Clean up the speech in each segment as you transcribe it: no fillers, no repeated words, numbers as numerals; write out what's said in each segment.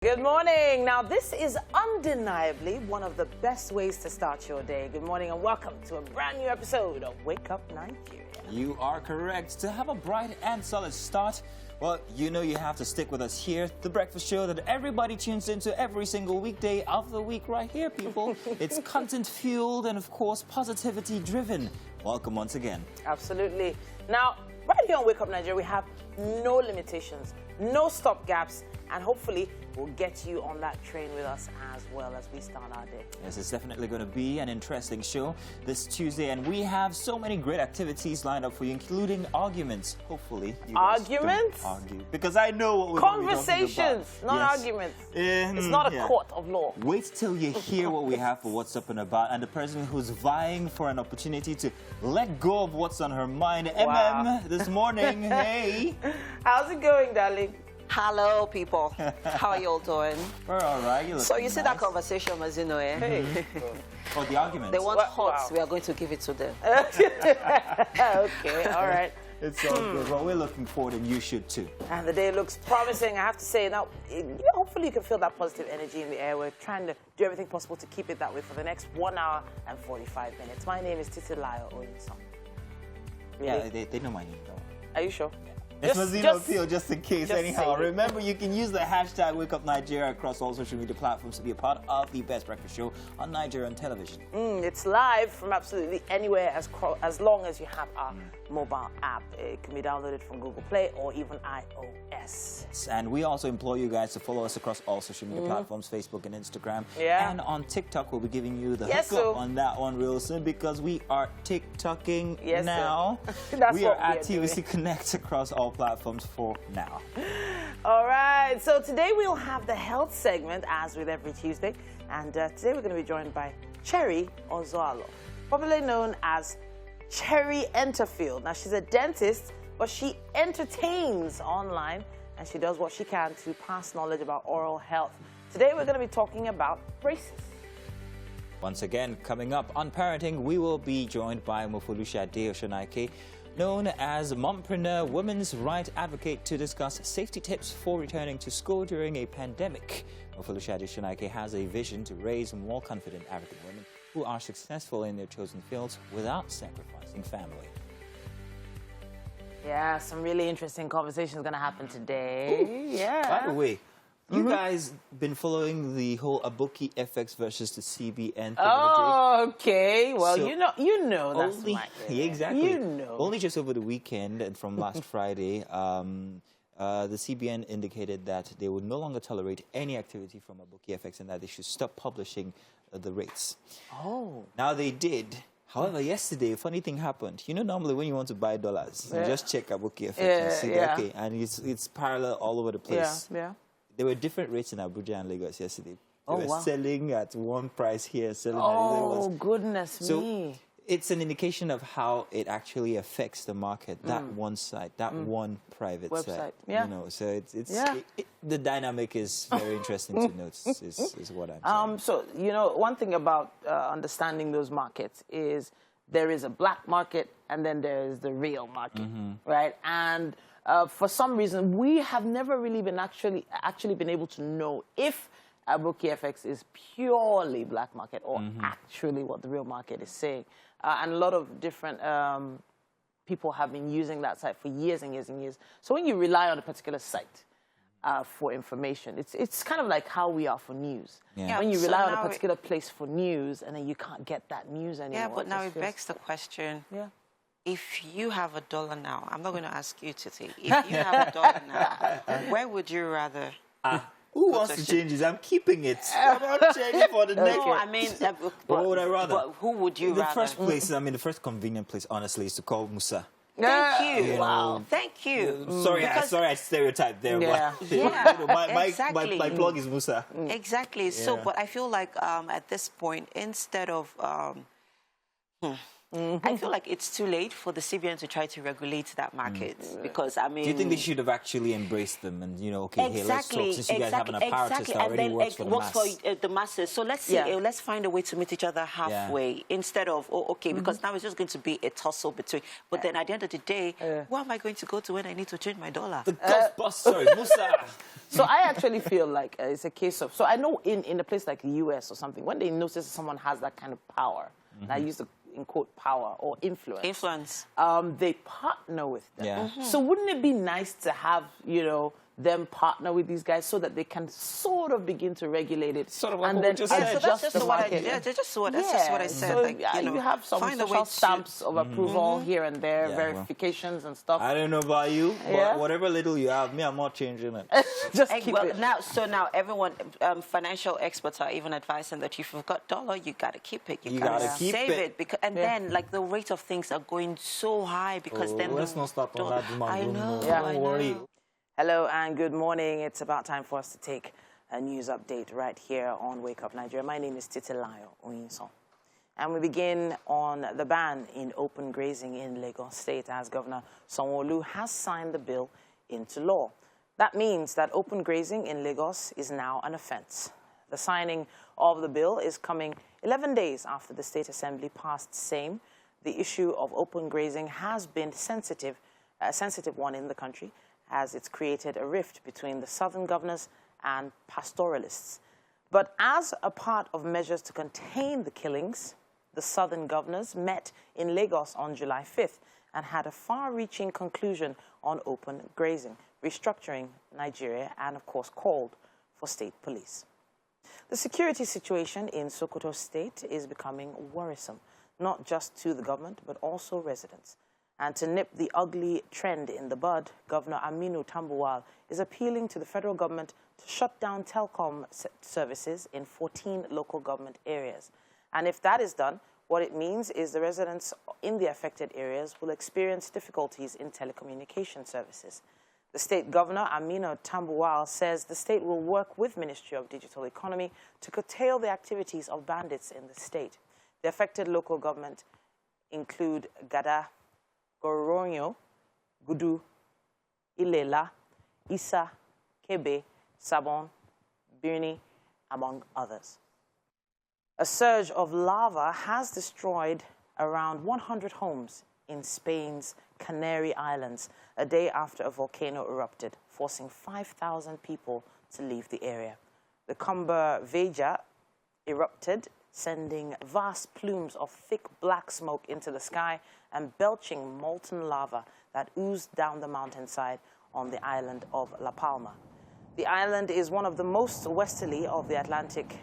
Good morning. Now, this is undeniably one of the best ways to start your day. Good morning and welcome to a brand new episode of Wake Up Nigeria. You are correct. To have a bright and solid start, well, you know you have to stick with us here. The breakfast show that everybody tunes into every single weekday of the week right here, people. It's content-fueled and, of course, positivity-driven. Welcome once again. Absolutely. Now, right here on Wake Up Nigeria, we have no limitations, no stop gaps, and hopefully we'll get you on that train with us as well as we start our day. Yes, it's definitely going to be an interesting show this Tuesday, and we have so many great activities lined up for you, including arguments. Hopefully, you guys Arguments? don't argue, because I know what we're going to be talking about. Conversations, not arguments. It's not a court of law. Wait till you hear what we have for What's Up and About, and the person who's vying for an opportunity to let go of what's on her mind. Wow. this morning. Hey. How's it going, darling? Hello, people. How are you all doing? We're all right. So you see that conversation, Mazino, eh? Hey. Oh, the argument. They want hot. Wow. We are going to give it to them. Okay, all right. It's all good. Well, we're looking forward, and you should too. And the day looks promising, I have to say. Now, hopefully you can feel that positive energy in the air. We're trying to do everything possible to keep it that way for the next 1 hour and 45 minutes. My name is Titilayo Oyinson. Yeah, they know my name, though. Are you sure? It's Mazino appeal, just in case. Anyhow, remember, you can use the hashtag WakeUpNigeria across all social media platforms to be a part of the best breakfast show on Nigerian television. It's live from absolutely anywhere as long as you have our mobile app. It can be downloaded from Google Play or even iOS. And we also implore you guys to follow us across all social media platforms, Facebook and Instagram. Yeah. And on TikTok, we'll be giving you the Yes, hookup so. on that one real soon, because we are TikToking Yes, now. That's we are what we at are TVC doing. Connect across all platforms for now. All right, so today we'll have the health segment, as with every Tuesday. And today we're going to be joined by Cherry Ozoalo, popularly known as Cherry Enterfield. Now, she's a dentist, but she entertains online, and she does what she can to pass knowledge about oral health. Today we're going to be talking about braces. Once again, coming up on parenting, we will be joined by Mofolusha Oshonaike, known as mompreneur, women's right advocate, to discuss safety tips for returning to school during a pandemic. Mofolusha Oshonaike has a vision to raise more confident African women who are successful in their chosen fields without sacrificing family. Yeah, some really interesting conversations going to happen today. Ooh. Yeah. By the way, you guys been following the whole Aboki FX versus the CBN thing? Oh, okay. Well, So you know that's only, my yeah, exactly. You know. Only just over the weekend and from last Friday, the CBN indicated that they would no longer tolerate any activity from Aboki FX and that they should stop publishing the rates. Oh. Now they did. However, yesterday, a funny thing happened. You know, normally when you want to buy dollars, you just check Aboki FX and see that, okay, and it's parallel all over the place. Yeah. There were different rates in Abuja and Lagos yesterday. They Oh, were wow. selling at one price here, selling at Oh, another. goodness So me. it's an indication of how it actually affects the market, that one site, that one private Website, site. yeah. You know, so Yeah. the dynamic is very interesting to note, is what I'm saying. So, one thing about understanding those markets is there is a black market and then there is the real market, right? And for some reason, we have never really been actually been able to know if Aboki FX is purely black market or actually what the real market is saying. And a lot of different people have been using that site for years and years and years. So when you rely on a particular site for information, it's kind of like how we are for news. Yeah. When you So rely on a now particular place for news and then you can't get that news anymore. Yeah, but now just it feels- begs the question. Yeah. If you have $1 now, I'm not going to ask you to take. If you have $1 now, where would you rather? Who wants to change this? I'm keeping it. I'm not changing for the next No, one. I mean, What would I rather? But who would you The rather? first place, the first convenient place, honestly, is to call Musa. Thank you. Wow. Thank you. Sorry, Because- I stereotyped there. Yeah. But Yeah, my my plug is Musa. Exactly. So, Yeah. but I feel like at this point, instead of I feel like it's too late for the CBN to try to regulate that market because, I mean... Do you think they should have actually embraced them and, you know, okay, hey, let's talk, since you guys have an apparatus that already works for the mass. For the masses. So let's see, let's find a way to meet each other halfway instead of, because now it's just going to be a tussle between... But then at the end of the day, where am I going to go to when I need to change my dollar? The Ghostbusters, Musa! So I actually feel like it's a case of... So I know in a place like the US or something, when they notice someone has that kind of power, and I use the in quote power or influence, they partner with them. So wouldn't it be nice to have, you know, them partner with these guys so that they can sort of begin to regulate it, sort of like and then just said. adjust That's the just what market. that's just what I said. So, like, you know, you have some social stamps of approval here and there, verifications and stuff. I don't know about you, but whatever little you have, me, I'm not changing it. Just keep it. Now everyone, financial experts are even advising that if you've got dollar, you got to keep it. You got to save it. Because, and then, like, the rate of things are going so high because then... Let's not start on that demand. I know. Don't worry. Hello and good morning. It's about time for us to take a news update right here on Wake Up Nigeria. My name is Titilayo Oyinson. And we begin on the ban in open grazing in Lagos State as Governor Sanwo-Olu has signed the bill into law. That means that open grazing in Lagos is now an offense. The signing of the bill is coming 11 days after the State Assembly passed same. The issue of open grazing has been a sensitive one in the country, as it's created a rift between the southern governors and pastoralists. But as a part of measures to contain the killings, the southern governors met in Lagos on July 5th and had a far-reaching conclusion on open grazing, restructuring Nigeria, and of course called for state police. The security situation in Sokoto State is becoming worrisome, not just to the government, but also residents. And to nip the ugly trend in the bud, Governor Aminu Tambuwal is appealing to the federal government to shut down telecom services in 14 local government areas. And if that is done, what it means is the residents in the affected areas will experience difficulties in telecommunication services. The state governor, Aminu Tambuwal, says the state will work with Ministry of Digital Economy to curtail the activities of bandits in the state. The affected local government include Gada, Goronyo, Gudu, Ilela, Isa, Kebe, Sabon, Birni, among others. A surge of lava has destroyed around 100 homes in Spain's Canary Islands a day after a volcano erupted, forcing 5,000 people to leave the area. The Cumber Veja erupted, sending vast plumes of thick black smoke into the sky and belching molten lava that oozed down the mountainside on the island of La Palma. The island is one of the most westerly of the Atlantic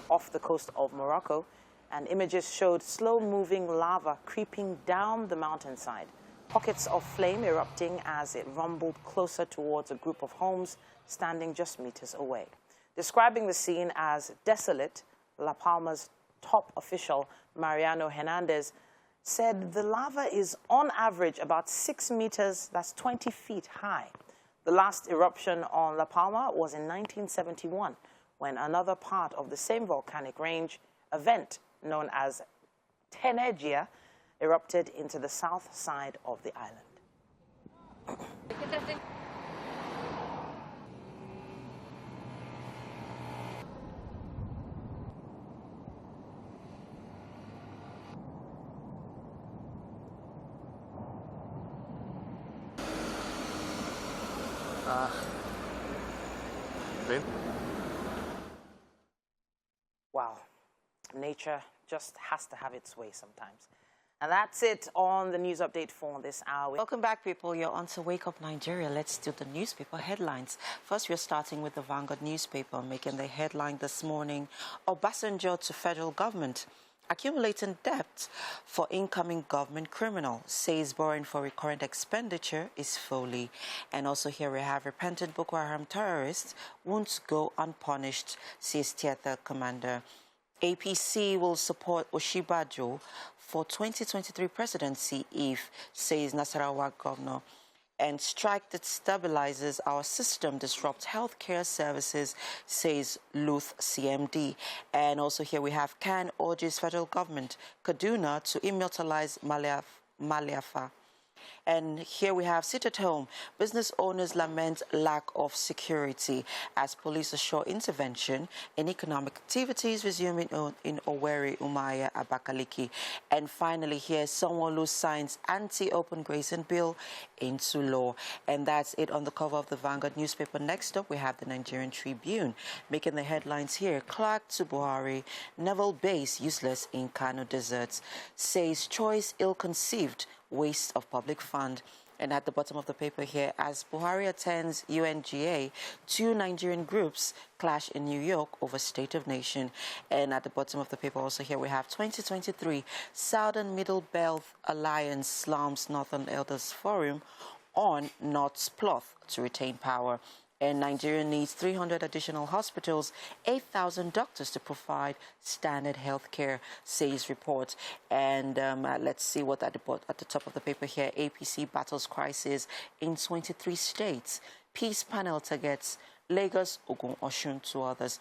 off the coast of Morocco, and images showed slow-moving lava creeping down the mountainside, pockets of flame erupting as it rumbled closer towards a group of homes standing just meters away. Describing the scene as desolate, La Palma's top official, Mariano Hernandez, said the lava is on average about 6 meters, that's 20 feet high. The last eruption on La Palma was in 1971, when another part of the same volcanic range, a vent known as Tenergia, erupted into the south side of the island. Wow. Nature just has to have its way sometimes. And that's it on the news update for this hour. Welcome back, people. You're on to Wake Up Nigeria. Let's do the newspaper headlines. First, we're starting with the Vanguard newspaper, making the headline this morning, Obasanjo to federal government. Accumulating debt for incoming government criminal, says borrowing for recurrent expenditure is folly. And also here we have repentant Boko Haram terrorists won't go unpunished, says Theater Commander. APC will support Oshibajo for 2023 presidency if, says Nasarawa Governor. And strike that stabilizes our system disrupts healthcare services, says Luth CMD. And also here we have Khan urges federal government, Kaduna, to immortalize Maliafa. And here we have sit at home. Business owners lament lack of security as police assure intervention in economic activities resuming in Owerri, Umaya, Abakaliki. And finally here, Sanwo-Olu signs anti-open grazing bill into law. And that's it on the cover of the Vanguard newspaper. Next up, we have the Nigerian Tribune. Making the headlines here, Clark to Buhari, naval base useless in Kano deserts, says choice ill-conceived, waste of public fund. And at the bottom of the paper here, as Buhari attends UNGA, 2 Nigerian groups clash in New York over State of Nation. And at the bottom of the paper also here we have 2023 Southern Middle Belt Alliance slams Northern Elders Forum on North's plot to retain power. And Nigeria needs 300 additional hospitals, 8,000 doctors to provide standard health care, says report. And let's see what at the top of the paper here. APC battles crisis in 23 states. Peace panel targets Lagos, Ogun, Osun to others.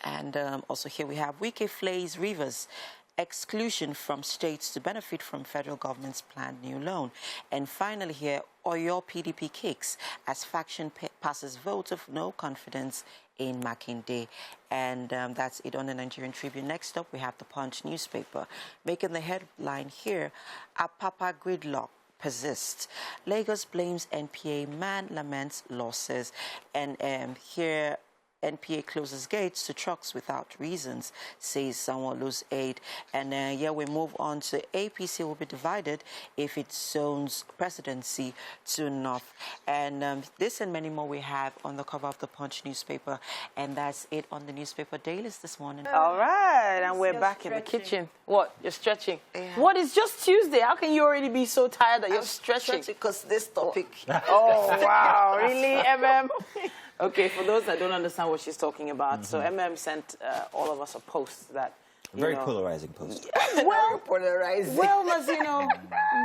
And also here we have Wike flays Rivers. Exclusion from states to benefit from federal government's planned new loan. And finally here, Oyo PDP kicks as faction passes vote of no confidence in Makinde. And that's it on the Nigerian Tribune. Next up, we have the Punch newspaper. Making the headline here, Apapa gridlock persists. Lagos blames NPA, man laments losses. And here, NPA closes gates to trucks without reasons, says Sanwo-Olu's aide. And here we move on to APC will be divided if it zones presidency to North. And this and many more we have on the cover of the Punch newspaper. And that's it on the newspaper dailies this morning. All right, and we're back in the kitchen. What? You're stretching? Yeah. What? It's just Tuesday. How can you already be so tired that you're stretching? Because this topic. Oh, wow. Really, MM? Okay, for those that don't understand what she's talking about, so MM sent all of us a post that, Very polarizing post. Well, polarizing. Well, Mazino,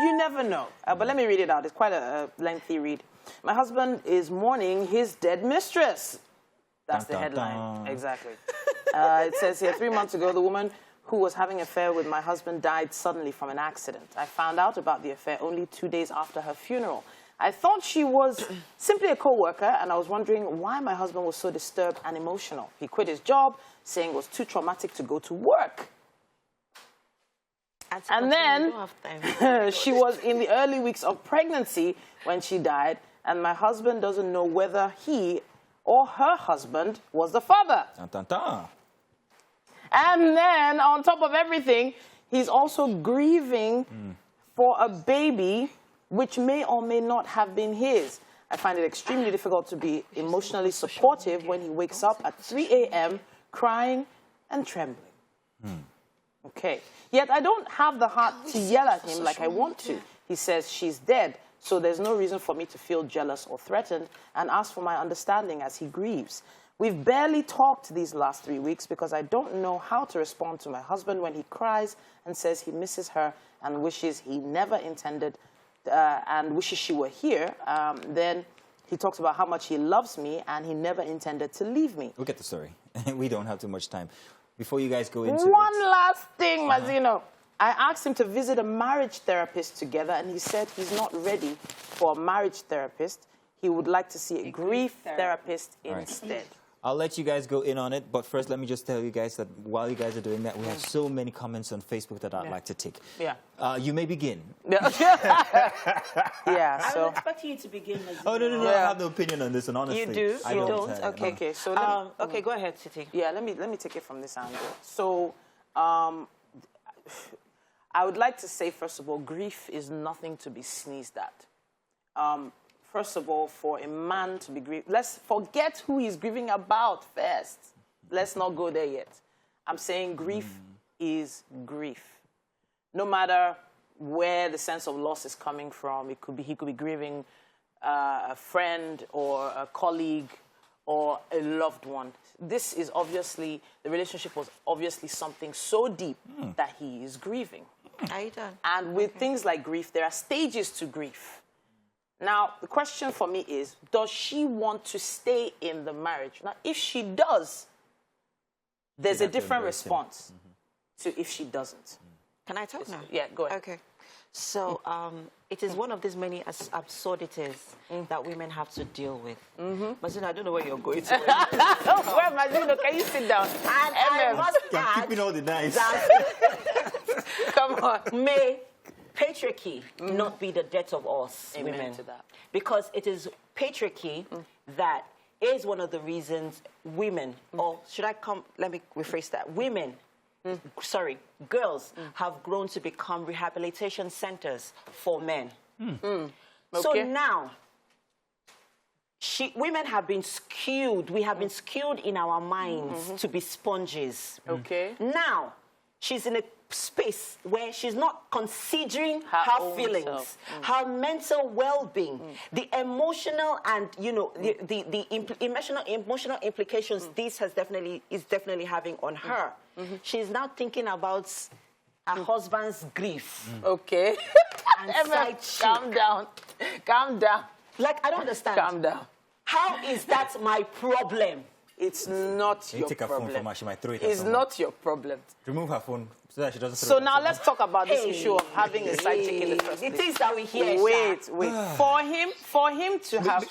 you never know. But let me read it out. It's quite a lengthy read. My husband is mourning his dead mistress. That's the headline. Exactly. It says here, 3 months ago, the woman who was having an affair with my husband died suddenly from an accident. I found out about the affair only 2 days after her funeral. I thought she was simply a co-worker, and I was wondering why my husband was so disturbed and emotional. He quit his job, saying it was too traumatic to go to work. And then she was in the early weeks of pregnancy when she died, and my husband doesn't know whether he or her husband was the father. Dun, dun, dun. And then, on top of everything, he's also grieving for a baby which may or may not have been his. I find it extremely difficult to be emotionally supportive when he wakes up at 3 a.m. crying and trembling. Okay. Yet I don't have the heart to yell at him like I want to. He says she's dead, so there's no reason for me to feel jealous or threatened, and ask for my understanding as he grieves. We've barely talked these last 3 weeks because I don't know how to respond to my husband when he cries and says he misses her and wishes he never intended and wishes she were here. Then he talks about how much he loves me and he never intended to leave me. We'll get the story. We don't have too much time. Before you guys go into One last thing, Mazino. I asked him to visit a marriage therapist together, and he said he's not ready for a marriage therapist. He would like to see a grief therapist instead. I'll let you guys go in on it, but first let me just tell you guys that while you guys are doing that, we have so many comments on Facebook that I'd like to take. Yeah. You may begin. Yeah, so... I was expecting you to begin. Oh, no, I have no opinion on this, and honestly... You do? I don't? Okay. Okay, so... okay, go ahead, Titi. Yeah, let me take it from this angle. So, I would like to say, first of all, grief is nothing to be sneezed at. First of all, for a man to be grieved, let's forget who he's grieving about first. Let's not go there yet. I'm saying grief is grief. No matter where the sense of loss is coming from, it could be he could be grieving a friend or a colleague or a loved one. This is obviously, the relationship was obviously something so deep that he is grieving. Are you done? And with things like grief, there are stages to grief. Now, the question for me is, does she want to stay in the marriage? Now, if she does, there's a different response to if she doesn't. Can I talk now? Yeah, go ahead. Okay. So it is one of these many absurdities that women have to deal with. But I don't know where you're going to. Where, Mazino, can you sit down? And I must add keeping all the nice. Come on. May patriarchy not be the death of us Amen women. to that. Because it is patriarchy that is one of the reasons women, or should I come, let me rephrase that, women, girls have grown to become rehabilitation centers for men. So Okay. now, women have been skewed, we have been skewed in our minds to be sponges. Okay. Now, she's in a space where she's not considering Her her own feelings, self. her mental well-being, the emotional and, you know, the emotional implications this is definitely having on her. She's now thinking about her husband's grief. Okay. And Emma, side chick. calm down. Calm down. Like, I don't understand. Calm down. How is that my problem? It's not You your take her problem. phone from her, she might throw it at It's someone. not your problem. Remove her phone so that she doesn't throw So it at now someone. let's talk about this issue of having a side chick in the first The place. things that we hear. Wait. Sha. For him to have.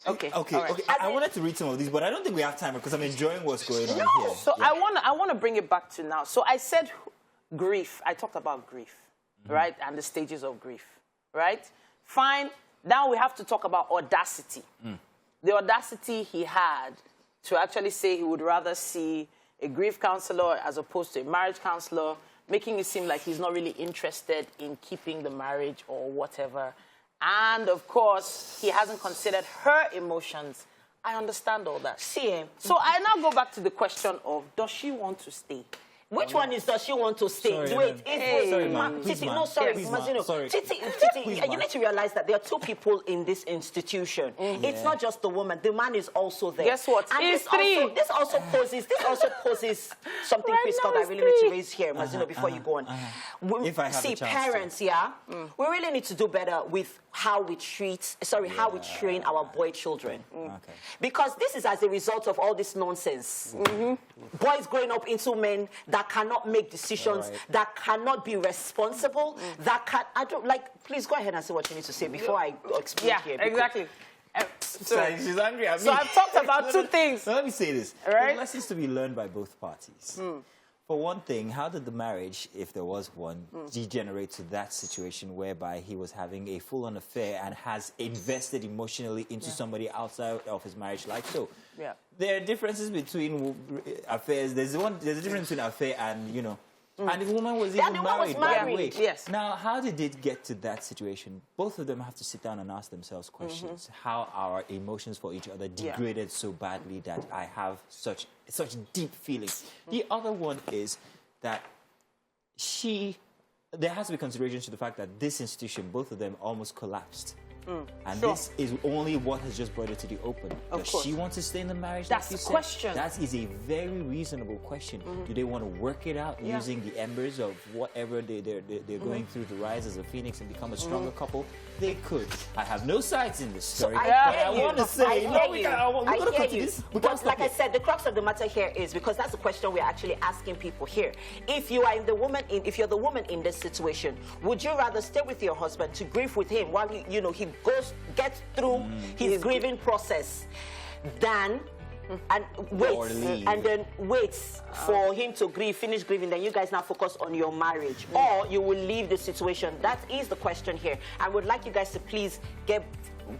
Okay. Okay, all right. okay. I wanted to read some of these, but I don't think we have time because I'm enjoying what's going on here. So I want to bring it back to now. So I said grief. I talked about grief, right? And the stages of grief, right? Fine. Now we have to talk about audacity. The audacity he had to actually say he would rather see a grief counselor as opposed to a marriage counselor, making it seem like he's not really interested in keeping the marriage or whatever. And, of course, he hasn't considered her emotions. I understand all that. See, So I now go back to the question of, does she want to stay? which one is does she want to stay? Sorry, Wait, ma'am. Sorry, ma'am. Please, Titi, ma'am. no, sorry, Please, ma'am. Mazino. Sorry. Titi, Please, you ma'am. need to realize that there are two people in this institution. It's not just the woman; the man is also there. Guess what? And It's this three. Also poses something Right critical now that I it's really need to three. raise here, Mazino, before you go on. If I have See, the chance parents, yeah, we really need to do better with how we how we train our boy children. Okay. Because this is as a result of all this nonsense. Boys growing up into men that cannot make decisions, Right. that cannot be responsible, that can, I don't, like, please go ahead and say what you need to say before I explain Yeah, here. because- exactly. Sorry, she's angry at me. So I've talked about two things. So let me say this. All right. There are lessons to be learned by both parties. For one thing, how did the marriage, if there was one, degenerate to that situation whereby he was having a full-on affair and has invested emotionally into somebody outside of his marriage like so? Yeah. There are differences between affairs. There's a difference between affair and, you know, and the woman was even the woman was married, by the way. married. Yes. Now, how did it get to that situation? Both of them have to sit down and ask themselves questions. How our emotions for each other degraded so badly that I have such deep feelings. The other one is that there has to be consideration to the fact that this institution, both of them, almost collapsed. And this is only what has just brought it to the open. Does course. she want to stay in the marriage? That's like you the said? question. That is a very reasonable question. Do they want to work it out using the embers of whatever they're going through to rise as a phoenix and become a stronger couple? They could. I have no sides in this story. I but hear I you. want to say, I hear we you. got I to hear cut to you. this. We can't But stop like I here. said, the crux of the matter here is, because that's the question we're actually asking people here. If you are if you're the woman in this situation, would you rather stay with your husband to grieve with him while he gets through his grieving process, than Or leave. and then waits for him to finish grieving, then you guys now focus on your marriage, or you will leave the situation? That is the question here. I would like you guys to please get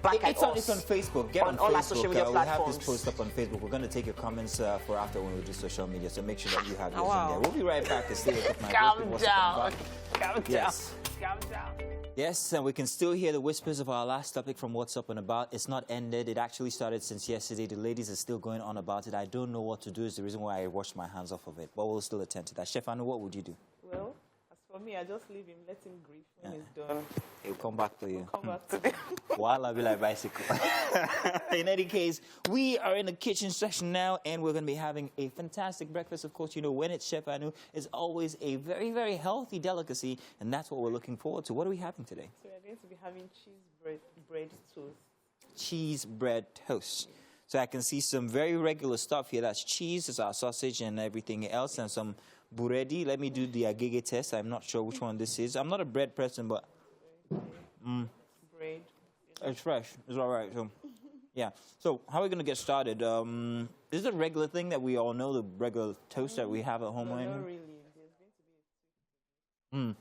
back at us. It's on Facebook. Get on all our Facebook. social media We have platforms. this post up on Facebook. We're going to take your comments for after when we do social media, so make sure that you have yours wow. in there. We'll be right back to stay with my Calm What's Up down. and About. Calm down. Yes. Calm down. Yes, and we can still hear the whispers of our last topic from What's Up and About. It's not ended. It actually started since yesterday. The ladies are still going on about it. I don't know what to do. Is the reason why I washed my hands off of it. But we'll still attend to that. Chef Anu, what would you do? Well, as For me, I just leave him, let him grieve when he's done. He'll come back to you. Come back to them. While I be like bicycle. In any case, we are in the kitchen session now, and we're going to be having a fantastic breakfast. Of course, you know, when it's Chef Anu, it's always a very, very healthy delicacy, and that's what we're looking forward to. What are we having today? So we're going to be having bread toast. Cheese bread toast. So I can see some very regular stuff here. That's cheese, there's our sausage and everything else, and some buredi. Let me do the agege test. I'm not sure which one this is. I'm not a bread person, but Bread. it's fresh. It's all right. So, yeah. So how are we going to get started? Is it a regular thing that we all know, the regular toast that we have at home? No, right? not really. There's going to be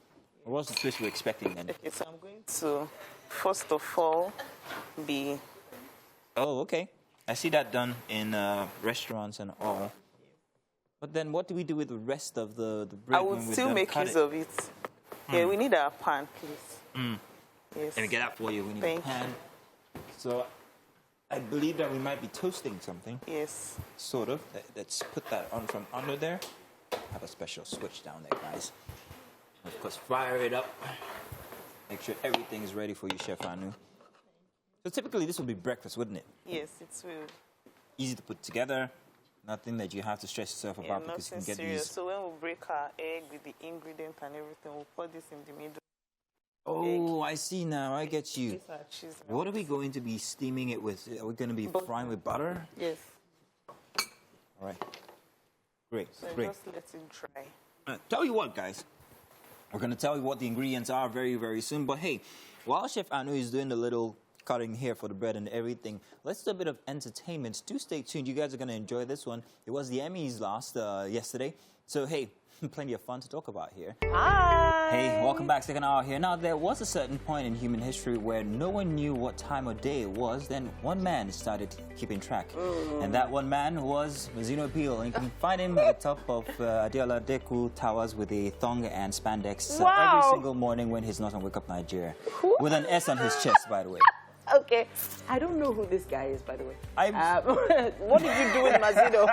a What's the twist we're expecting then? Okay, so I'm going to, first of all, be... Oh, okay. I see that done in restaurants and all. But then what do we do with the rest of the bread? I will still make use of it. Yeah, we need our pan, please. Yes. Let me get that for you. We need a pan. So I believe that we might be toasting something. Yes. Sort of. Let's put that on from under there. Have a special switch down there, guys. Of course, fire it up. Make sure everything is ready for you, Chef Anu. So typically this would be breakfast, wouldn't it? Yes, it will. Easy to put together. Nothing that you have to stress yourself about because you can get serious. these. So when we break our egg with the ingredient and everything, we'll put this in the middle. Oh, I see now. I get you. These are cheese. What are we going to be steaming it with? Are we going to be frying with butter? Yes. All right. Great, So great. just let it dry. Tell you what, guys. We're going to tell you what the ingredients are very, very soon. But hey, while Chef Anu is doing the little cutting here for the bread and everything, let's do a bit of entertainment. Do stay tuned. You guys are going to enjoy this one. It was the Emmys yesterday. So, hey, plenty of fun to talk about here. Hi. Hey, welcome back. Second hour here. Now, there was a certain point in human history where no one knew what time of day it was. Then one man started keeping track. And that one man was Mazino Appeal. And you can find him at the top of Adiola Deku Towers with a thong and spandex every single morning when he's not on Wake Up Nigeria. With an S on his chest, by the way. Okay. I don't know who this guy is, by the way. What did you do with Mazino?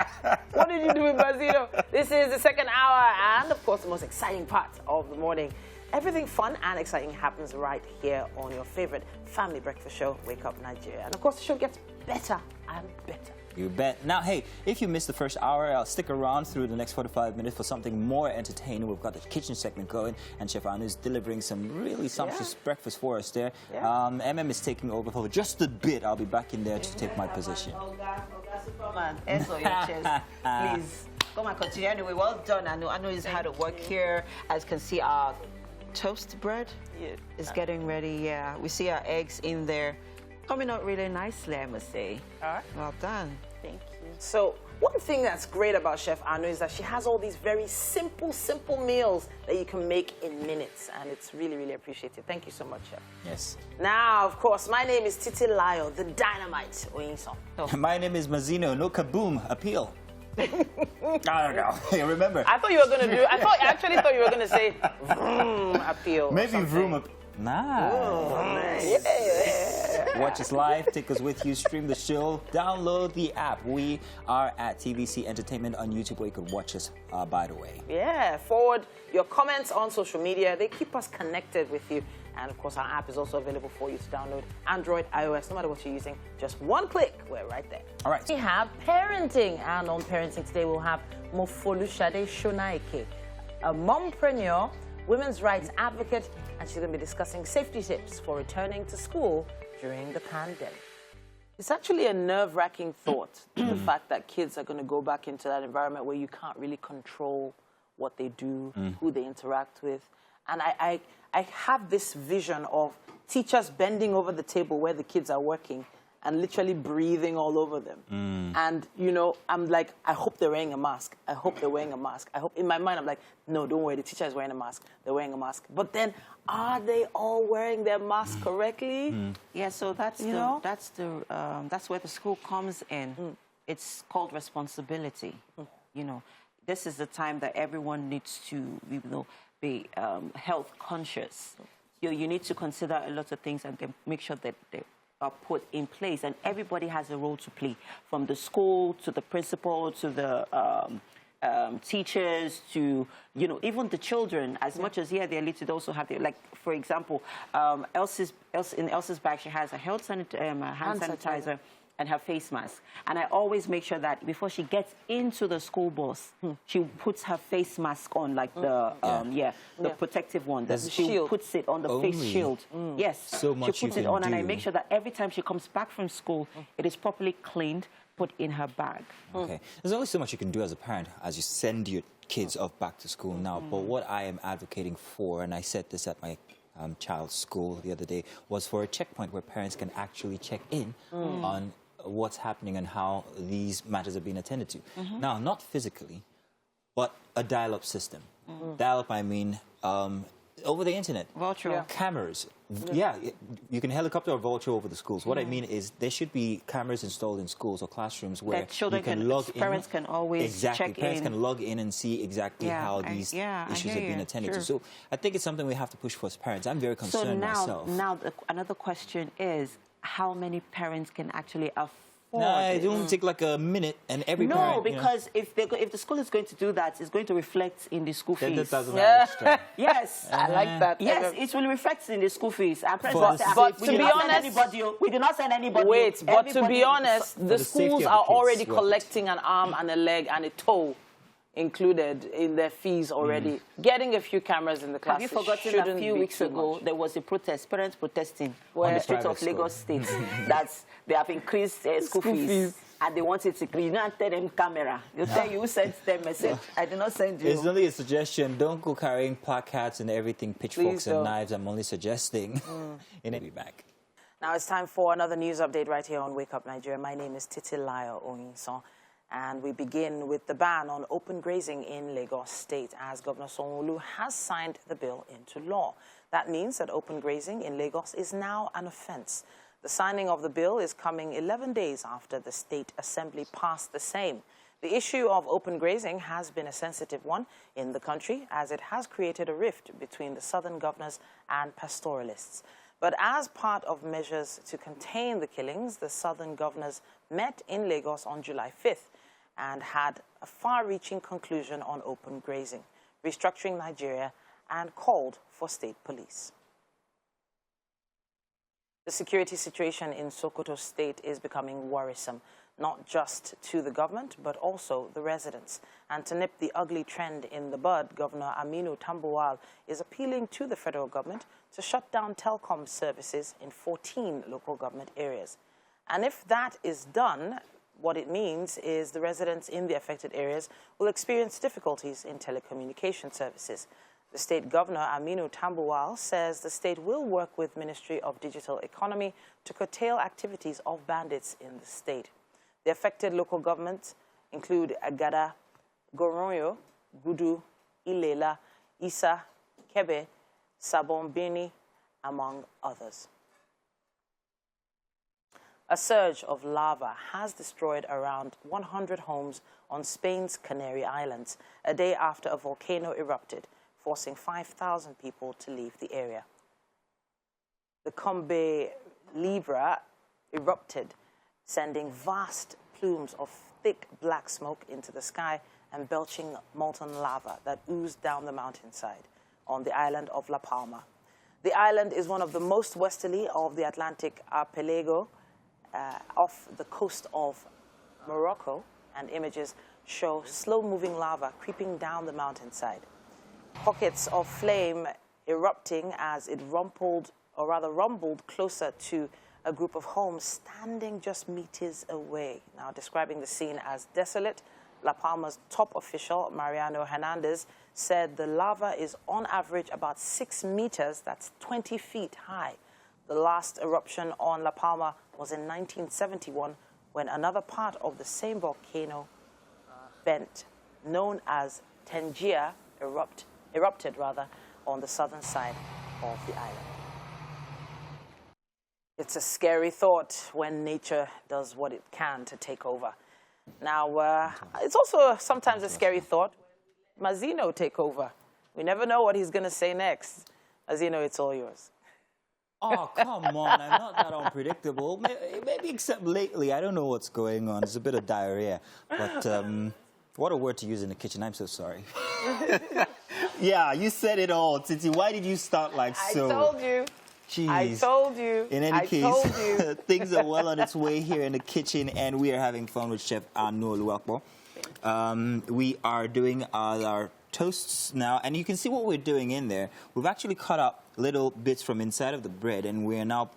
What did you do with Mazino? This is the second hour and, of course, the most exciting part of the morning. Everything fun and exciting happens right here on your favorite family breakfast show, Wake Up Nigeria. And, of course, the show gets better and better. You bet. Now, hey, if you missed the first hour, I'll stick around through the next 45 minutes for something more entertaining. We've got the kitchen segment going, and Chef Anu is delivering some really sumptuous breakfast for us there. MM is taking over for just a bit. I'll be back in there to take my position. Olga Superman, hands on your chest, please. Come and continue. Anyway, well done. I know he's hard at work here. As you can see, our toast bread is getting ready. Yeah, we see our eggs in there. Coming out really nicely, I must say. All right. Well done. Thank you. So one thing that's great about Chef Anu is that she has all these very simple meals that you can make in minutes. And it's really, really appreciated. Thank you so much, Chef. Yes. Now, of course, my name is Titi Layo, the dynamite Oyinson. My name is Mazino. No kaboom. Appeal. I don't know. You remember? I thought you were going to do... I actually thought you were going to say vroom appeal. Maybe vroom. Nice. Yeah. Watch us live, take us with you, stream the show, download the app. We are at TVC Entertainment on YouTube where you can watch us, by the way. Yeah, forward your comments on social media. They keep us connected with you. And, of course, our app is also available for you to download. Android, iOS, no matter what you're using, just one click, we're right there. All right. We have parenting, and on parenting today we'll have Mourns Shonaike, a mompreneur, women's rights advocate, and she's going to be discussing safety tips for returning to school during the pandemic. It's actually a nerve-wracking thought, the fact that kids are going to go back into that environment where you can't really control what they do, who they interact with. And I have this vision of teachers bending over the table where the kids are working and literally breathing all over them. And, you know, I'm like, I hope they're wearing a mask. I hope they're wearing a mask. I hope, in my mind, I'm like, no, don't worry, the teacher is wearing a mask. They're wearing a mask. But then, are they all wearing their mask correctly? Yeah, so that's that's where the school comes in. It's called responsibility. You know, this is the time that everyone needs to, be health conscious. You need to consider a lot of things and then make sure that they are put in place. And everybody has a role to play, from the school to the principal to the teachers to, you know, even the children, as much as, yeah, they're little, they also have, like, for example, in Elsie's bag, she has a hand sanitizer and her face mask. And I always make sure that before she gets into the school bus, she puts her face mask on, like the protective one. She puts it on the face shield. Yes, so much she puts it on, and I make sure that every time she comes back from school, it is properly cleaned, put in her bag. Okay. There's only so much you can do as a parent as you send your kids off back to school now. But what I am advocating for, and I said this at my child's school the other day, was for a checkpoint where parents can actually check in on what's happening and how these matters are being attended to. Now, not physically, but a dial-up system. Dial-up, I mean, over the internet. Virtual. Cameras. Yeah, you can helicopter or vulture over the schools. What I mean is there should be cameras installed in schools or classrooms where children you can log in. Parents can always check in. Parents can log in and see exactly how these issues are being attended to. So I think it's something we have to push for as parents. I'm very concerned myself. Now, another question is, how many parents can actually afford it won't take like a minute, and every parent... No, because if the school is going to do that, it's going to reflect in the school fees. Yes. I like that. Yes, it will reflect in the school fees. But to be honest... We do not send anybody. Wait, but to be honest, the schools are already collecting an arm and a leg and a toe included in their fees already. Getting a few cameras in the classes. Have you forgotten a few weeks ago there was a protest, parents protesting on the streets of Lagos State that they have increased school fees and they wanted to, you don't tell them camera. You tell you sent them message. I did not send you. It's only a suggestion. Don't go carrying placards and everything, pitchforks and knives. I'm only suggesting. In a back. Now it's time for another news update right here on Wake Up Nigeria. My name is Titilayo Onyinson. And we begin with the ban on open grazing in Lagos State, as Governor Sanwo-Olu has signed the bill into law. That means that open grazing in Lagos is now an offense. The signing of the bill is coming 11 days after the State Assembly passed the same. The issue of open grazing has been a sensitive one in the country, as it has created a rift between the southern governors and pastoralists. But as part of measures to contain the killings, the southern governors met in Lagos on July 5th and had a far-reaching conclusion on open grazing, restructuring Nigeria, and called for state police. The security situation in Sokoto State is becoming worrisome, not just to the government, but also the residents. And to nip the ugly trend in the bud, Governor Aminu Tambuwal is appealing to the federal government to shut down telecom services in 14 local government areas. And if that is done, what it means is the residents in the affected areas will experience difficulties in telecommunication services. The state governor, Aminu Tambuwal, says the state will work with Ministry of Digital Economy to curtail activities of bandits in the state. The affected local governments include Agada, Goronyo, Gudu, Ilela, Isa, Kebe, Sabon Bini, among others. A surge of lava has destroyed around 100 homes on Spain's Canary Islands, a day after a volcano erupted, forcing 5,000 people to leave the area. The Combe Libra erupted, sending vast plumes of thick black smoke into the sky and belching molten lava that oozed down the mountainside on the island of La Palma. The island is one of the most westerly of the Atlantic archipelago, off the coast of Morocco, and images show slow-moving lava creeping down the mountainside. Pockets of flame erupting as it rumbled closer to a group of homes standing just meters away. Now, describing the scene as desolate, La Palma's top official, Mariano Hernandez, said the lava is on average about 6 meters, that's 20 feet high. The last eruption on La Palma was in 1971, when another part of the same volcano vent, known as Tangier, erupted on the southern side of the island. It's a scary thought when nature does what it can to take over. Now, it's also sometimes a scary thought when Mazino take over. We never know what he's going to say next. Mazino, it's all yours. Oh, come on. I'm not that unpredictable. Maybe except lately. I don't know what's going on. It's a bit of diarrhea. But What a word to use in the kitchen. I'm so sorry. Yeah, you said it all, Titi. Why did you start like so? I told you. Jeez. I told you. In any case, told you. things are well on its way here in the kitchen, and we are having fun with Chef Anu Oluwapo. We are doing our toasts now, and you can see what we're doing in there. We've actually cut up little bits from inside of the bread, and we're now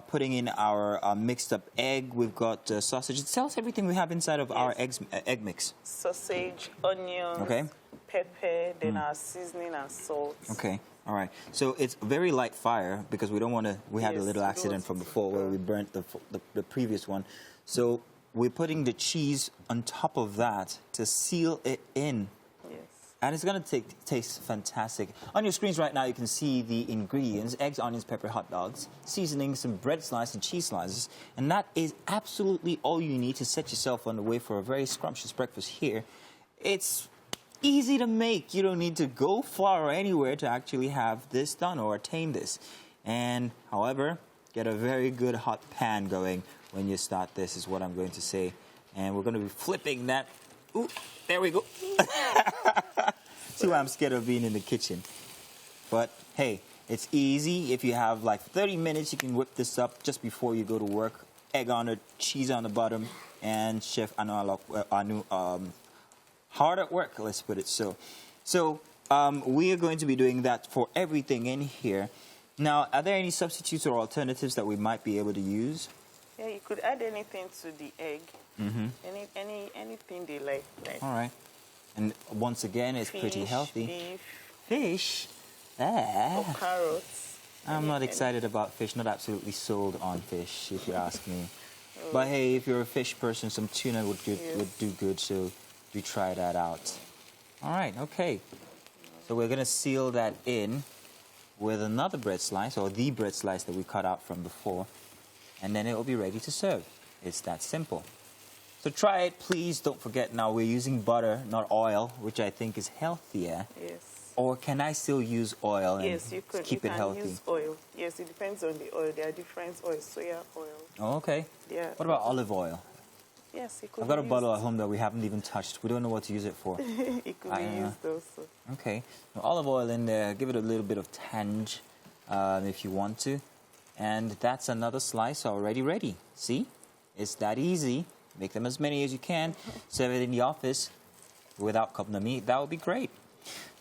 putting in our mixed up egg. We've got sausage. It tells everything we have inside of our egg mix. Sausage, onions, okay, pepper, then our seasoning and salt. Okay. All right. So it's very light fire because we don't want to. We had a little accident from before where we burnt the previous one. So we're putting the cheese on top of that to seal it in. Yes. And it's going to taste fantastic. On your screens right now, you can see the ingredients: eggs, onions, pepper, hot dogs, seasoning, some bread slices, and cheese slices. And that is absolutely all you need to set yourself on the way for a very scrumptious breakfast here. It's easy to make. You don't need to go far or anywhere to actually have this done or attain this. And, however, get a very good hot pan going when you start this, is what I'm going to say. And we're going to be flipping that. Ooh, there we go. See why I'm scared of being in the kitchen. But, hey, it's easy. If you have like 30 minutes, you can whip this up just before you go to work. Egg on it, cheese on the bottom, and Chef Anu hard at work, let's put it so. So we are going to be doing that for everything in here. Now, are there any substitutes or alternatives that we might be able to use? Yeah, you could add anything to the egg. Mm-hmm. Anything they like. All right. And once again, it's pretty healthy. Beef, fish. or carrots. I'm not excited about fish. Not absolutely sold on fish, if you ask me. But hey, if you're a fish person, some tuna would do good. So do try that out. All right, okay. So we're going to seal that in with another bread slice, or the bread slice that we cut out from before, and then it will be ready to serve. It's that simple. So try it, please. Don't forget, now we're using butter, not oil, which I think is healthier. Yes. Or can I still use oil and yes, you could. keep it healthy? Use oil. Yes, it depends on the oil. There are different oils, soya oil. Oh, okay. Yeah. What about olive oil? Yes, it could. I've got a bottle at home that we haven't even touched. We don't know what to use it for. It could be used also. Okay. Now, olive oil in there. Give it a little bit of tang if you want to. And that's another slice already ready. See? It's that easy. Make them as many as you can. Serve it in the office without cutting the meat. That would be great.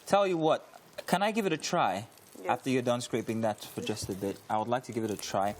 Tell you what, can I give it a try? Yes. After you're done scraping that for just a bit, I would like to give it a try.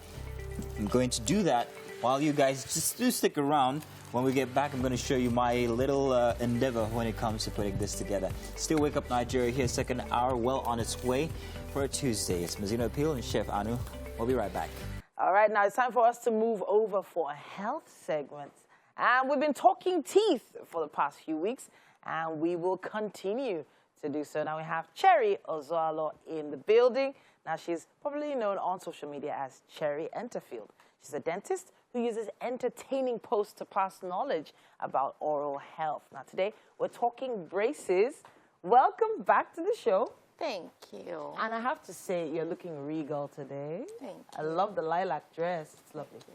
I'm going to do that while you guys just do stick around. When we get back, I'm going to show you my little endeavor when it comes to putting this together. Still Wake Up Nigeria here, second hour, well on its way for a Tuesday. It's Mazino Appeal and Chef Anu. We'll be right back. All right, now it's time for us to move over for a health segment. And we've been talking teeth for the past few weeks, and we will continue to do so. Now we have Cherry Ozualo in the building. Now she's probably known on social media as Cherry Enterfield. She's a dentist who uses entertaining posts to pass knowledge about oral health. Now today we're talking braces. Welcome back to the show. Thank you. And I have to say, you're looking regal today. Thank you. I love the lilac dress. It's lovely. Thank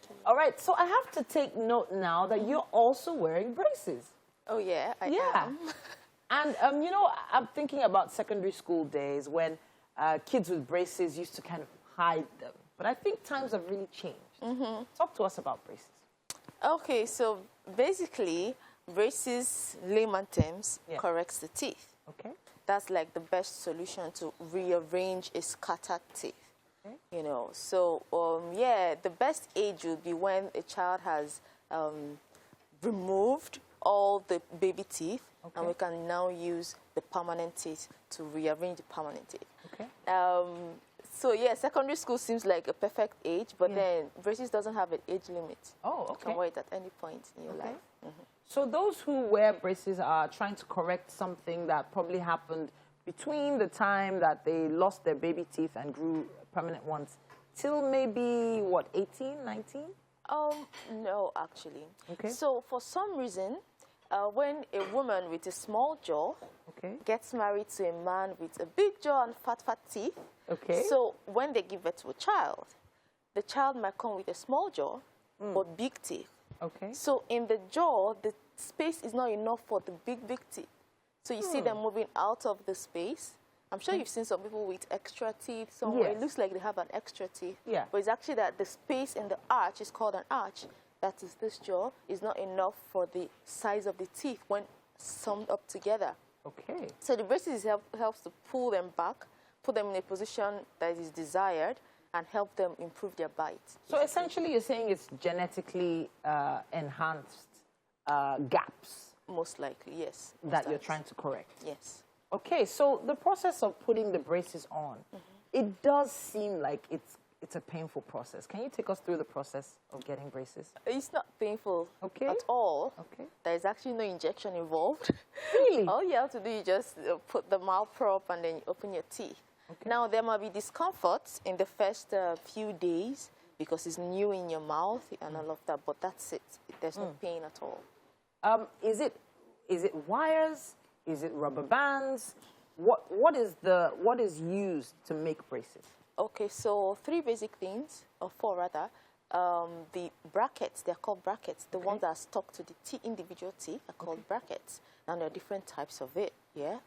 you. All right, so I have to take note now that you're also wearing braces. Oh, yeah, I am. And, you know, I'm thinking about secondary school days when kids with braces used to kind of hide them. But I think times have really changed. Talk to us about braces. Okay, so basically, braces, layman terms, corrects the teeth. Okay. That's like the best solution to rearrange a scattered teeth. Okay. You know, so, yeah, the best age would be when a child has removed all the baby teeth, and we can now use the permanent teeth to rearrange the permanent teeth. Okay. So, yeah, secondary school seems like a perfect age, but then braces doesn't have an age limit. Oh, okay. You can wear it at any point in your life. So those who wear braces are trying to correct something that probably happened between the time that they lost their baby teeth and grew permanent ones till maybe, what, 18, 19? No, actually. Okay. So for some reason, when a woman with a small jaw gets married to a man with a big jaw and fat teeth, so when they give birth to a child, the child might come with a small jaw but big teeth. Okay. So in the jaw, the space is not enough for the big teeth. So you see them moving out of the space. I'm sure you've seen some people with extra teeth somewhere. Yes. It looks like they have an extra teeth. Yeah. But it's actually that the space in the arch is called an arch. That is, this jaw is not enough for the size of the teeth when summed up together. Okay. So the braces helps to pull them back, put them in a position that is desired, and help them improve their bite. So essentially you're saying it's genetically enhanced gaps. Most likely, yes. That you're trying to correct. Yes. Okay, so the process of putting the braces on, it does seem like it's a painful process. Can you take us through the process of getting braces? It's not painful at all. Okay. There is actually no injection involved. Really? All you have to do is just put the mouth prop and then you open your teeth. Okay. Now, there might be discomfort in the first few days because it's new in your mouth and all of that, but that's it. There's no pain at all. Is it wires? Is it rubber bands? What is used to make braces? Okay, so 3 basic things, or 4 rather. The brackets, they're called brackets. The ones that are stuck to the individual teeth are called brackets. And there are different types of it, yeah?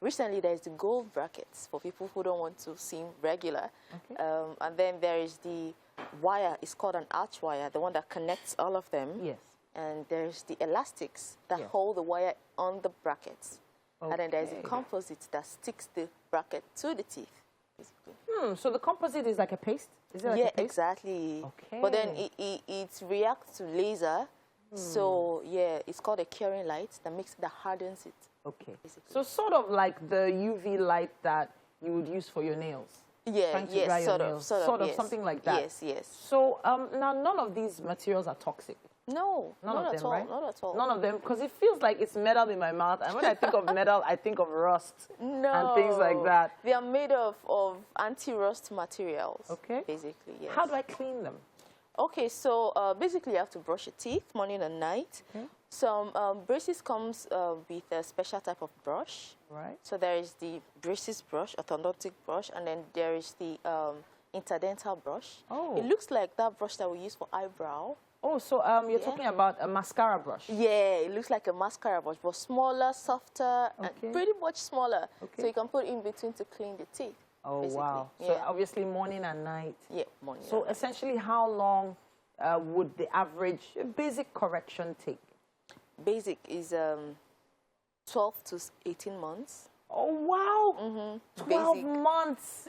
Recently, there's the gold brackets for people who don't want to seem regular. Okay. And then there is the wire, it's called an arch wire, the one that connects all of them. Yes. And there's the elastics that hold the wire on the brackets. Okay. And then there's the composite that sticks the bracket to the teeth, basically. So the composite is like a paste? Is it like a paste? Exactly. Okay. But then it reacts to laser. So, yeah, it's called a curing light that hardens it. Okay. Basically. So sort of like the UV light that you would use for your nails. Yeah, yes, sort of, yes. Something like that. Yes, yes. So now none of these materials are toxic. No, none not of at them, all, right? not at all. None of them, because it feels like it's metal in my mouth. And when I think of metal, I think of rust and things like that. They are made of anti-rust materials. Okay. Basically, yes. How do I clean them? Okay, so basically you have to brush your teeth morning and night. Okay. Some braces comes with a special type of brush. Right. So there is the braces brush, orthodontic brush, and then there is the interdental brush. Oh. It looks like that brush that we use for eyebrow. Oh, so you're talking about a mascara brush? Yeah, it looks like a mascara brush, but smaller, softer, and pretty much smaller. Okay. So you can put in between to clean the teeth. Oh, basically. Wow. Yeah. So obviously morning and night. Yeah, morning. So essentially how long would the average basic correction take? Basic is 12 to 18 months. Oh, wow. 12 months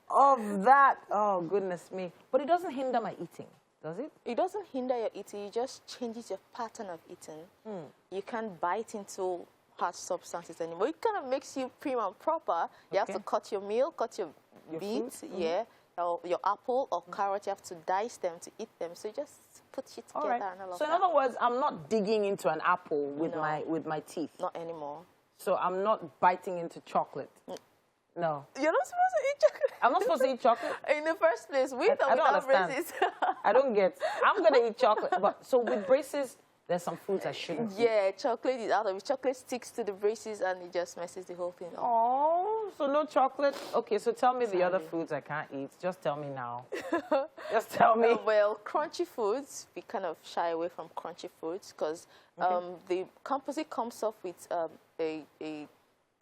of that. Oh, goodness me. But it doesn't hinder my eating, does it? It doesn't hinder your eating. It just changes your pattern of eating. You can't bite into hard substances anymore. It kind of makes you prim and proper. You have to cut your meal, cut your beets, or your apple or carrot. You have to dice them to eat them. So you just put it together and all of that. So in other words, I'm not digging into an apple with my teeth. Not anymore. So I'm not biting into chocolate. No. You're not supposed to eat chocolate. I'm not supposed to eat chocolate? In the first place, with or without braces. I don't get. I'm going to eat chocolate. But so with braces, there's some foods I shouldn't eat. Yeah, chocolate is out of it. Chocolate sticks to the braces and it just messes the whole thing up. Oh, so no chocolate? Okay, so tell me the other foods I can't eat. Just tell me now. Just tell me. Well, crunchy foods, we kind of shy away from crunchy foods because the composite comes off with a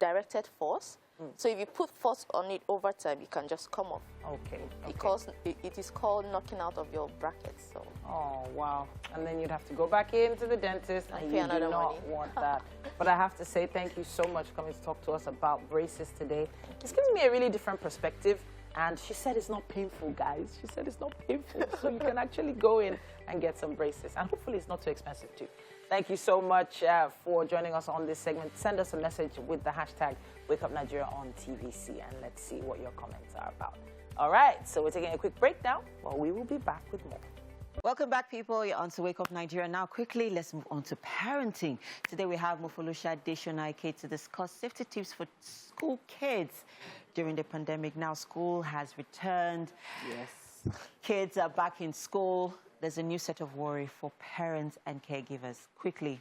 directed force. So if you put force on it over time, it can just come off. Okay. Because it is called knocking out of your brackets. So. Oh, wow. And then you'd have to go back into the dentist and you do not want that. But I have to say thank you so much for coming to talk to us about braces today. It's giving me a really different perspective. And she said it's not painful, guys. She said it's not painful. So you can actually go in and get some braces. And hopefully it's not too expensive, too. Thank you so much for joining us on this segment. Send us a message with the hashtag WakeUpNigeria on TVC, and let's see what your comments are about. All right, so we're taking a quick break now. Well, we will be back with more. Welcome back, people. You're on to Wake Up Nigeria. Now, quickly, let's move on to parenting. Today, we have Mourns to discuss safety tips for school kids during the pandemic. Now, school has returned. Yes. Kids are back in school. There's a new set of worry for parents and caregivers. Quickly,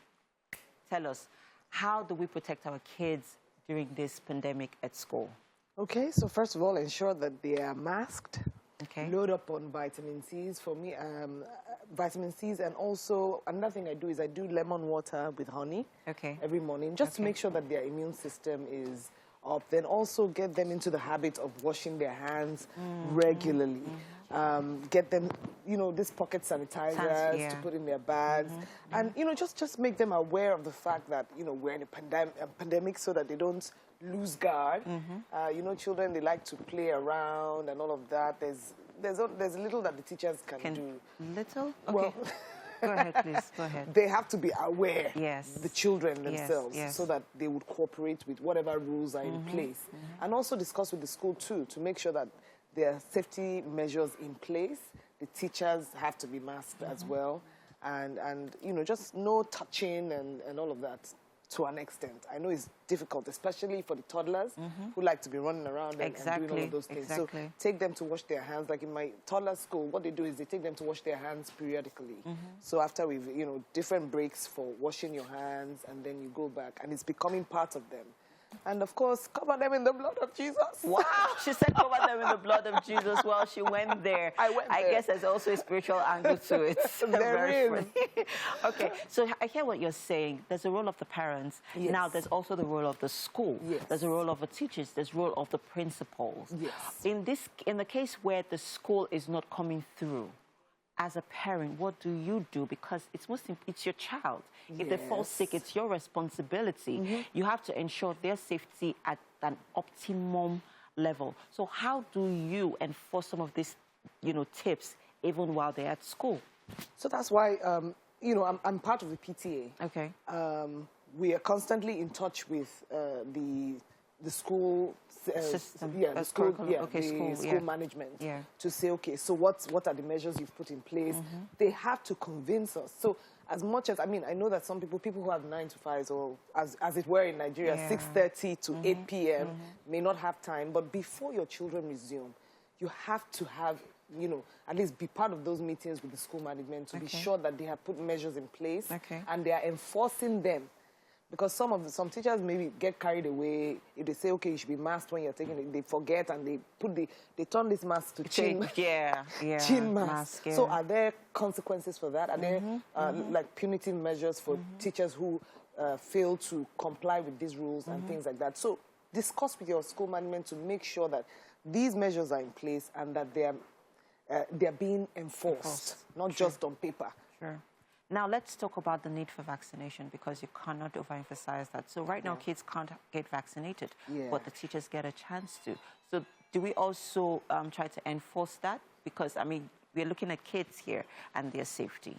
tell us, how do we protect our kids during this pandemic at school? Okay, so first of all, ensure that they are masked. Okay. Load up on vitamin C's for me, vitamin C's, and also another thing I do is I do lemon water with honey every morning, just to make sure that their immune system is up. Then also get them into the habit of washing their hands regularly. Get them, these pocket sanitizers to put in their bags. And, just make them aware of the fact that, we're in a pandemic so that they don't lose guard. Children, they like to play around and all of that. There's little that the teachers can do. Little? Okay. Well, go ahead, please. Go ahead. They have to be aware, the children Yes, themselves, yes. so that they would cooperate with whatever rules are in place. And also discuss with the school, too, to make sure that there are safety measures in place. The teachers have to be masked as well. And just no touching and all of that to an extent. I know it's difficult, especially for the toddlers who like to be running around and doing all of those things. So take them to wash their hands. Like in my toddler school, what they do is they take them to wash their hands periodically. So after we've, different breaks for washing your hands, and then you go back, and it's becoming part of them. And of course, cover them in the blood of Jesus. Wow, she said cover them in the blood of Jesus while she went there. I guess there's also a spiritual angle to it. There is. Okay, so I hear what you're saying. There's a role of the parents. Yes. Now there's also the role of the school. Yes. There's a role of the teachers. There's a role of the principals. Yes. In the case where the school is not coming through, as a parent, what do you do? Because it's your child. If they fall sick, it's your responsibility. You have to ensure their safety at an optimum level. So how do you enforce some of these, tips even while they're at school? So that's why, I'm part of the PTA. Okay. We are constantly in touch with the school system, the school, school management to say, okay, so what are the measures you've put in place? They have to convince us. So as much as, I know that some people who have 9 to 5s, or as it were in Nigeria, 6:30 to 8 p.m. may not have time, but before your children resume, you have to have, at least be part of those meetings with the school management to be sure that they have put measures in place and they are enforcing them. Because some teachers maybe get carried away. If they say, okay, you should be masked when you're taking it, they forget and they turn this mask to chin mask. So are there consequences for that? Are there like punitive measures for teachers who fail to comply with these rules and things like that? So discuss with your school management to make sure that these measures are in place and that they're being enforced, not just on paper. Sure. Now, let's talk about the need for vaccination, because you cannot overemphasize that. So right now, kids can't get vaccinated, but the teachers get a chance to. So do we also try to enforce that? Because, we're looking at kids here and their safety.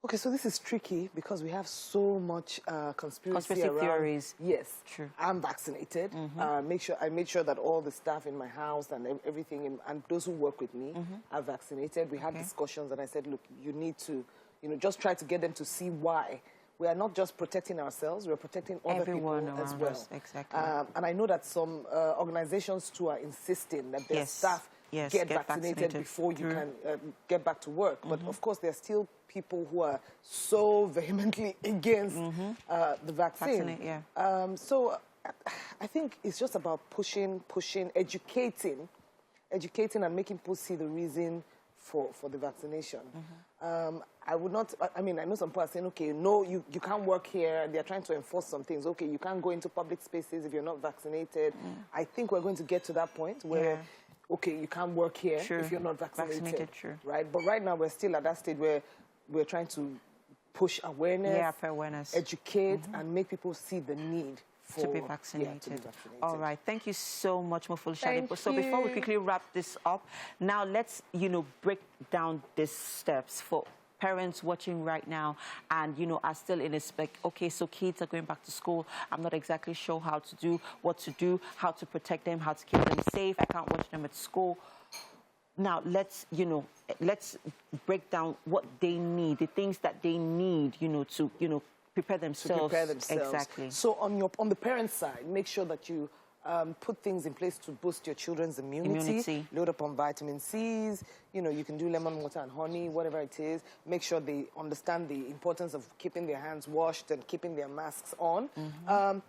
Okay, so this is tricky because we have so much conspiracy around. Theories. Yes, true. I'm vaccinated. I made sure that all the staff in my house and everything, and those who work with me are vaccinated. We had discussions, and I said, look, you need to, just try to get them to see why. We are not just protecting ourselves, we're protecting other people as well. Exactly. And I know that some organizations too are insisting that their staff get vaccinated before you can get back to work. But of course, there are still people who are so vehemently against the vaccine. So I think it's just about pushing, educating and making people see the reason for the vaccination. I would not, I know some people are saying, okay, no, you can't work here. They're trying to enforce some things. Okay, you can't go into public spaces if you're not vaccinated. I think we're going to get to that point where, okay, you can't work here if you're not vaccinated. Right? But right now, we're still at that stage where we're trying to push awareness, educate, and make people see the need to be vaccinated. All right. Thank you so much, Mourns. So before we quickly wrap this up, now let's, break down these steps for parents watching right now and, are still in a okay, so kids are going back to school. I'm not exactly sure what to do, how to protect them, how to keep them safe. I can't watch them at school. Now, let's break down what they need, the things that they need, to, prepare themselves. Exactly. So on the parent side, make sure that you put things in place to boost your children's immunity. Load up on vitamin C's. You can do lemon water and honey, whatever it is. Make sure they understand the importance of keeping their hands washed and keeping their masks on.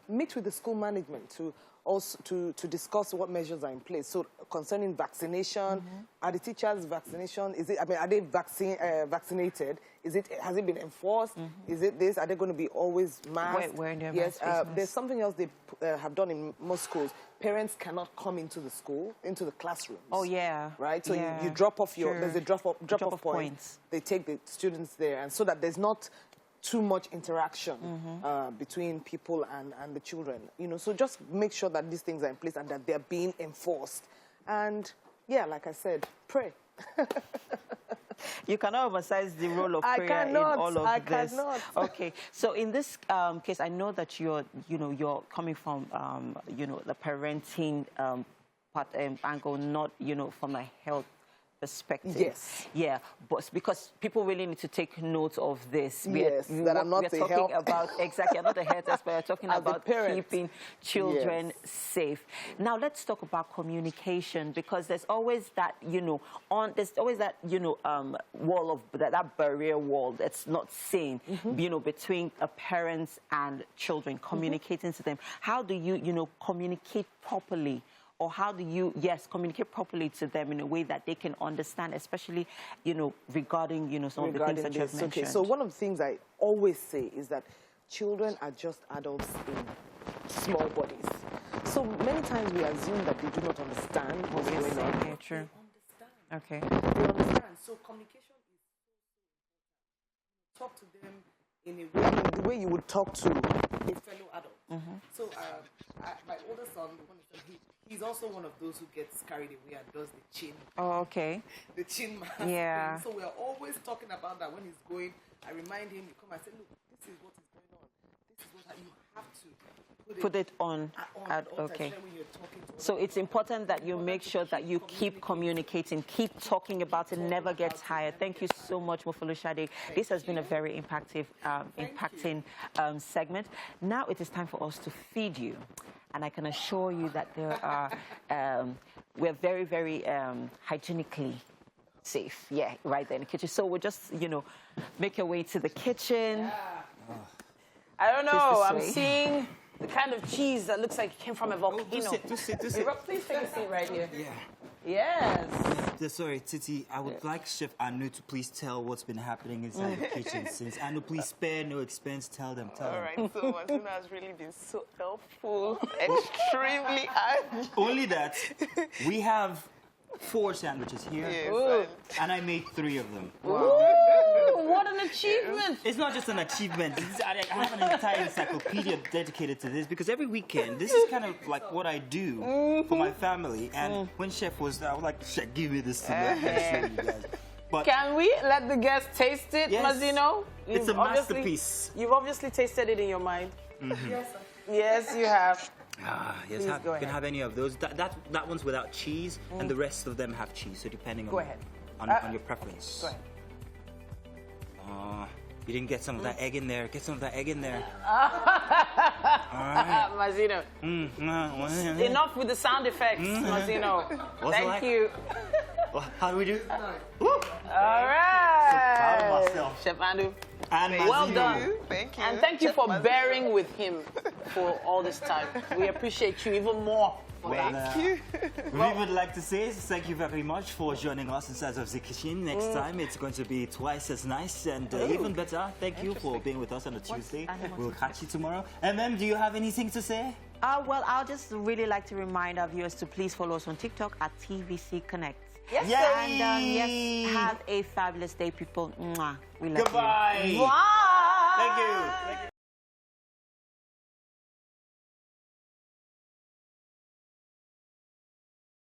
Meet with the school management to also to discuss what measures are in place. So concerning vaccination, are the teachers vaccination? Is it? I mean, are they vaccinated? Has it been enforced? Is it this? Are they going to be always masked? Wearing their yes. masks. There's something else they have done in most schools. Parents cannot come into the school, into the classrooms. Oh yeah. Right. So yeah. you drop off your. Sure. There's a drop off point. Points. They take the students there, and so that there's not too much interaction between people and the children. You know, so just make sure that these things are in place and that they're being enforced. And yeah, like I said, pray. You cannot emphasize the role of prayer in all of this. I cannot. Okay, so in this case, I know that you're coming from, the parenting angle, not, from a health perspective. Yes. Yeah, but because people really need to take note of this. Yes, that I'm not we're talking about, exactly, I'm not a health expert, we're talking about keeping children safe. Now, let's talk about communication, because there's always that, there's always that, wall of, that barrier wall that's not seen, between parents and children, communicating to them. How do you, communicate properly? Or how do you, communicate properly to them in a way that they can understand, especially, regarding, some of the things that you have mentioned? Okay, so one of the things I always say is that children are just adults in small bodies. So many times we assume that they do not understand what's going on. Okay, true. Okay. They understand. So communication is talk to them in a way, the way you would talk to a fellow adult. So my older son, he's also one of those who gets carried away and does the chin. Oh, okay. The chin mask. Yeah. So we're always talking about that when he's going. I remind him, you come and say, look, this is what is going on. This is what you have to put it on. Okay. So it's important that you make sure that you keep communicating, keep talking about it, never get tired. Thank you so much, Mofulushade. This has been a very impacting segment. Now it is time for us to feed you. And I can assure you that there are, we're very, very hygienically safe. Yeah, right there in the kitchen. So we'll just, make your way to the kitchen. Yeah. I don't know. I'm seeing the kind of cheese that looks like it came from a volcano. Do sit. Please take a seat right here. Yeah. Yes. Sorry, Titi, I would like Chef Anu to please tell what's been happening inside the kitchen since. Anu, please spare no expense. Tell them. All right, so Masina has really been so helpful, extremely hard. Only that, we have 4 sandwiches here, Yes, and I made 3 of them. Wow. What an achievement! It's not just an achievement. I have an entire encyclopedia dedicated to this because every weekend, this is kind of like what I do for my family. And when Chef was there, I was like, Chef, give me this to show you guys. But can we let the guests taste it, yes, Mazino? It's a masterpiece. You've obviously tasted it in your mind. Yes, sir. Yes, you have. Yes, you can have any of those. That one's without cheese, and the rest of them have cheese. So depending on your preference. Go ahead. You didn't get some of that egg in there. Get some of that egg in there. Mazino. Enough with the sound effects, Mazino. Thank you. How do we do? All right. So proud of myself. Chef Anu. And well done. Thank you. And thank you for bearing with him for all this time. We appreciate you even more. Thank you. We would like to say thank you very much for joining us inside of the kitchen. Next time it's going to be twice as nice and even better. Thank you for being with us on a Tuesday. We'll catch you tomorrow. And ma'am, do you have anything to say? Well, I'll just really like to remind our viewers to please follow us on TikTok at TVC Connect. Yes, Yay! And yes, have a fabulous day, people. Mwah. We love Goodbye. you. Bye. Thank you.